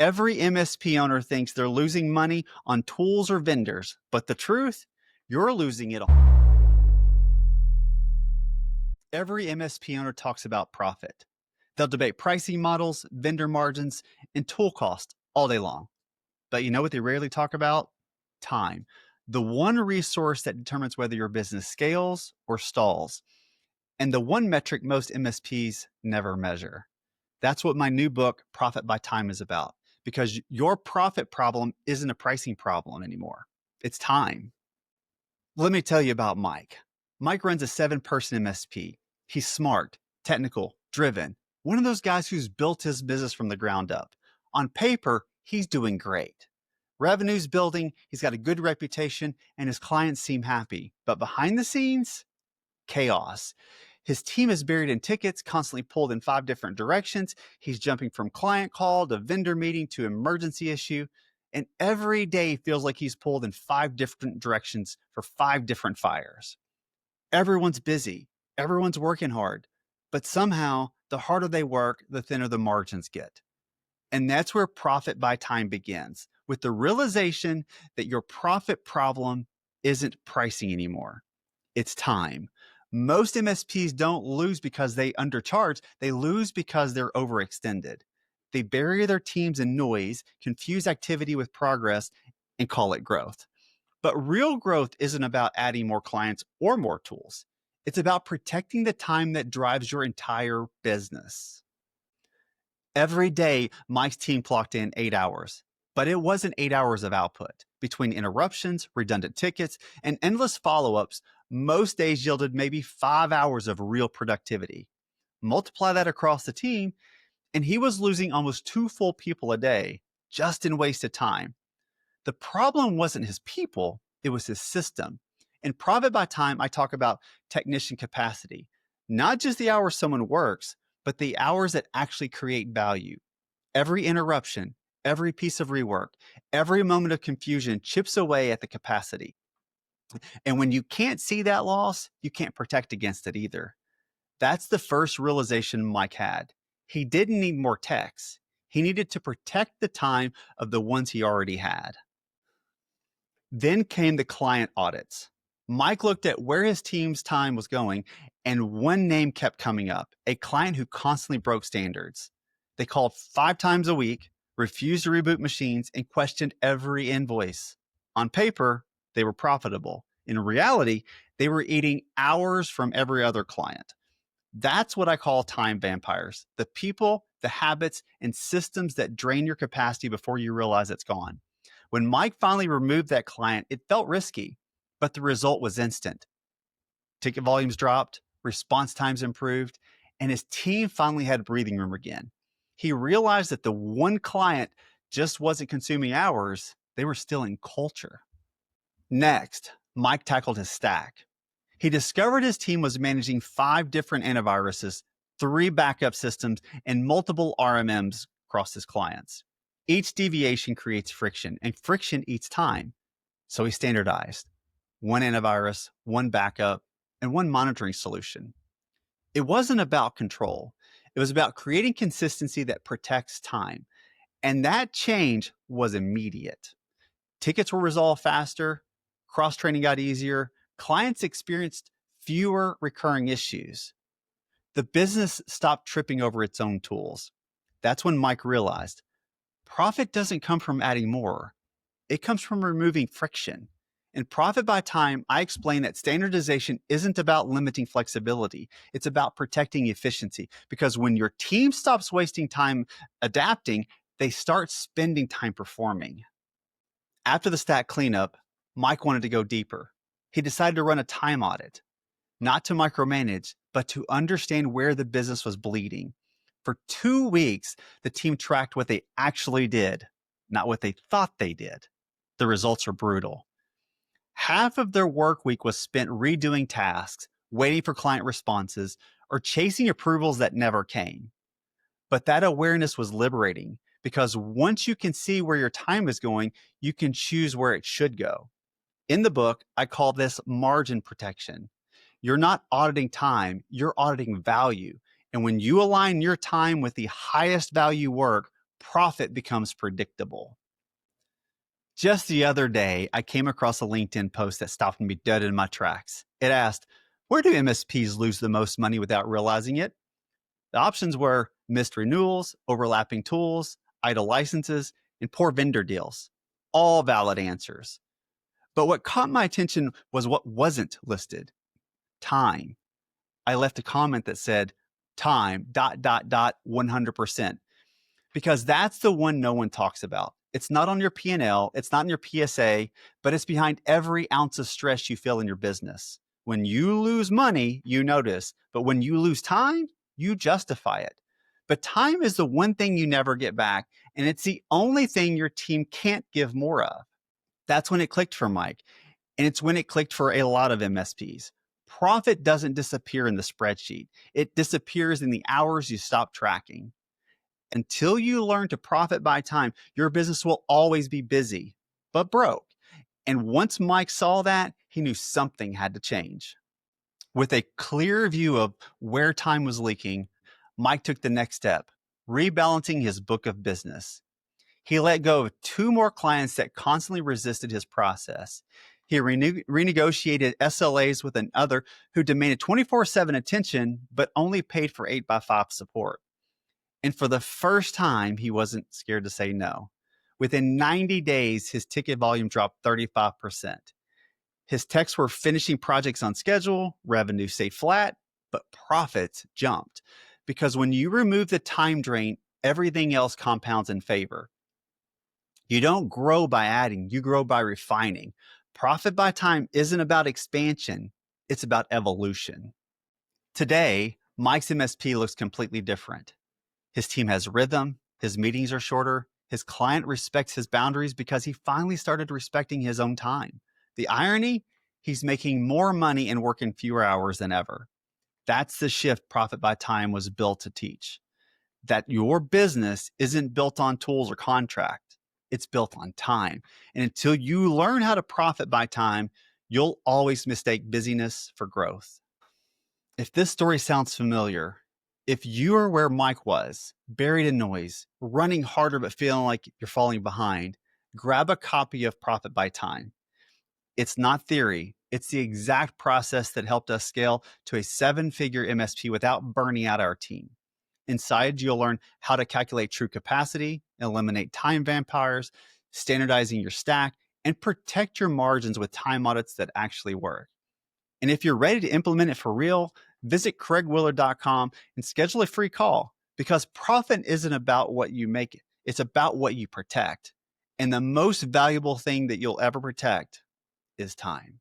Every MSP owner thinks they're losing money on tools or vendors, but the truth, you're losing it all. Every MSP owner talks about profit. They'll debate pricing models, vendor margins, and tool cost all day long. But you know what they rarely talk about? Time. The one resource that determines whether your business scales or stalls. And the one metric most MSPs never measure. That's what my new book, Profit by Time, is about. Because your profit problem isn't a pricing problem anymore. It's time. Let me tell you about Mike. Mike runs a 7-person MSP. He's smart, technical, driven. One of those guys who's built his business from the ground up. On paper, he's doing great. Revenue's building, he's got a good reputation, and his clients seem happy. But behind the scenes, chaos. His team is buried in tickets, constantly pulled in 5 different directions. He's jumping from client call to vendor meeting to emergency issue. And every day feels like he's pulled in 5 different directions for 5 different fires. Everyone's busy. Everyone's working hard. But somehow, the harder they work, the thinner the margins get. And that's where profit by time begins, with the realization that your profit problem isn't pricing anymore. It's time. Most MSPs don't lose because they undercharge. They lose because they're overextended. They bury their teams in noise, confuse activity with progress, and call it growth. But real growth isn't about adding more clients or more tools. It's about protecting the time that drives your entire business. Every day, Mike's team clocked in 8 hours, but it wasn't 8 hours of output. Between interruptions, redundant tickets, and endless follow-ups, most days yielded maybe 5 hours of real productivity. Multiply that across the team, and he was losing almost 2 full people a day just in wasted time. The problem wasn't his people, it was his system. In Profit by Time, I talk about technician capacity, not just the hours someone works, but the hours that actually create value. Every interruption, every piece of rework, every moment of confusion chips away at the capacity. And when you can't see that loss, you can't protect against it either. That's the first realization Mike had. He didn't need more techs. He needed to protect the time of the ones he already had. Then came the client audits. Mike looked at where his team's time was going, and one name kept coming up, a client who constantly broke standards. They called 5 times a week, refused to reboot machines, and questioned every invoice. On paper, they were profitable. In reality, they were eating hours from every other client. That's what I call time vampires, the people, the habits, and systems that drain your capacity before you realize it's gone. When Mike finally removed that client, it felt risky, but the result was instant. Ticket volumes dropped, response times improved, and his team finally had breathing room again. He realized that the one client just wasn't consuming hours, they were stealing culture. Next, Mike tackled his stack. He discovered his team was managing 5 different antiviruses, 3 backup systems, and multiple RMMs across his clients. Each deviation creates friction, and friction eats time. So he standardized 1 antivirus, 1 backup, and 1 monitoring solution. It wasn't about control. It was about creating consistency that protects time. And that change was immediate. Tickets were resolved faster, cross-training got easier, clients experienced fewer recurring issues. The business stopped tripping over its own tools. That's when Mike realized profit doesn't come from adding more. It comes from removing friction. In Profit by Time, I explain that standardization isn't about limiting flexibility. It's about protecting efficiency. Because when your team stops wasting time adapting, they start spending time performing. After the stack cleanup, Mike wanted to go deeper. He decided to run a time audit, not to micromanage, but to understand where the business was bleeding. For 2 weeks, the team tracked what they actually did, not what they thought they did. The results are brutal. Half of their work week was spent redoing tasks, waiting for client responses, or chasing approvals that never came. But that awareness was liberating, because once you can see where your time is going, you can choose where it should go. In the book, I call this margin protection. You're not auditing time, you're auditing value. And when you align your time with the highest value work, profit becomes predictable. Just the other day, I came across a LinkedIn post that stopped me dead in my tracks. It asked, where do MSPs lose the most money without realizing it? The options were missed renewals, overlapping tools, idle licenses, and poor vendor deals. All valid answers. But what caught my attention was what wasn't listed: time. I left a comment that said, time, 100%, because that's the one no one talks about. It's not on your P&L, it's not in your PSA, but it's behind every ounce of stress you feel in your business. When you lose money, you notice, but when you lose time, you justify it. But time is the one thing you never get back, and it's the only thing your team can't give more of. That's when it clicked for Mike, and it's when it clicked for a lot of MSPs. Profit doesn't disappear in the spreadsheet. It disappears in the hours you stop tracking. Until you learn to profit by time, your business will always be busy, but broke. And once Mike saw that, he knew something had to change. With a clear view of where time was leaking, Mike took the next step, rebalancing his book of business. He let go of 2 more clients that constantly resisted his process. He renegotiated SLAs with another who demanded 24/7 attention, but only paid for 8x5 support. And for the first time, he wasn't scared to say no. Within 90 days, his ticket volume dropped 35%. His techs were finishing projects on schedule, revenue stayed flat, but profits jumped. Because when you remove the time drain, everything else compounds in favor. You don't grow by adding, you grow by refining. Profit by time isn't about expansion, it's about evolution. Today, Mike's MSP looks completely different. His team has rhythm, his meetings are shorter, his client respects his boundaries because he finally started respecting his own time. The irony, he's making more money and working fewer hours than ever. That's the shift Profit by Time was built to teach. That your business isn't built on tools or contract, it's built on time. And until you learn how to profit by time, you'll always mistake busyness for growth. If this story sounds familiar, if you are where Mike was, buried in noise, running harder but feeling like you're falling behind, grab a copy of Profit by Time. It's not theory. It's the exact process that helped us scale to a 7-figure MSP without burning out our team. Inside, you'll learn how to calculate true capacity, eliminate time vampires, standardizing your stack, and protect your margins with time audits that actually work. And if you're ready to implement it for real, visit craigwillard.com and schedule a free call, because profit isn't about what you make it. It's about what you protect. And the most valuable thing that you'll ever protect is time.